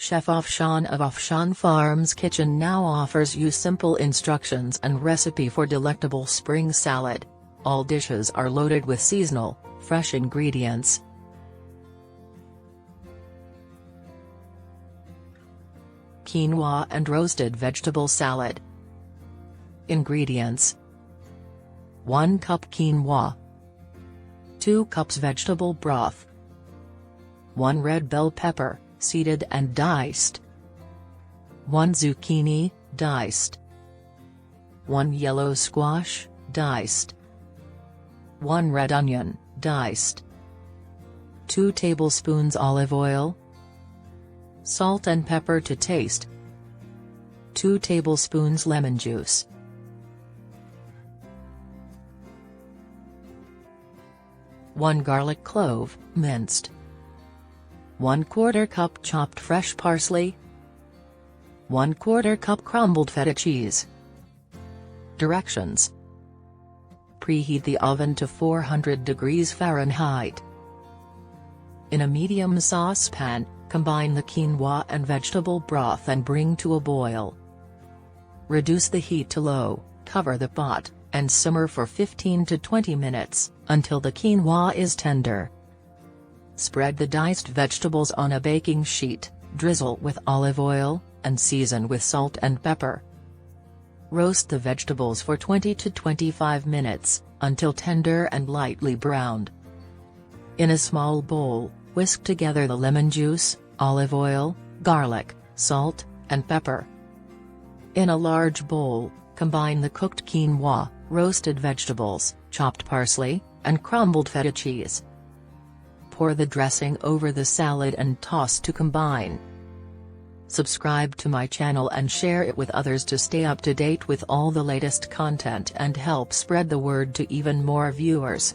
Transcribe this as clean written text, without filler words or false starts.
Chef Afshan of Afshan Farms Kitchen now offers you simple instructions and recipe for delectable spring salad. All dishes are loaded with seasonal, fresh ingredients. Quinoa and roasted vegetable salad. Ingredients: 1 cup quinoa, 2 cups vegetable broth, 1 red bell pepper, seeded and diced, 1 zucchini, diced, 1 yellow squash, diced, 1 red onion, diced, 2 tablespoons olive oil, salt and pepper to taste, 2 tablespoons lemon juice. One garlic clove, minced. 1/4 cup chopped fresh parsley. 1/4 cup crumbled feta cheese. Directions: preheat the oven to 400 degrees Fahrenheit. In a medium saucepan, combine the quinoa and vegetable broth and bring to a boil. Reduce the heat to low, cover the pot, and simmer for 15 to 20 minutes, until the quinoa is tender. Spread the diced vegetables on a baking sheet, drizzle with olive oil, and season with salt and pepper. Roast the vegetables for 20 to 25 minutes, until tender and lightly browned. In a small bowl, whisk together the lemon juice, olive oil, garlic, salt, and pepper. In a large bowl, combine the cooked quinoa, roasted vegetables, chopped parsley, and crumbled feta cheese. Pour the dressing over the salad and toss to combine. Subscribe to my channel and share it with others to stay up to date with all the latest content and help spread the word to even more viewers.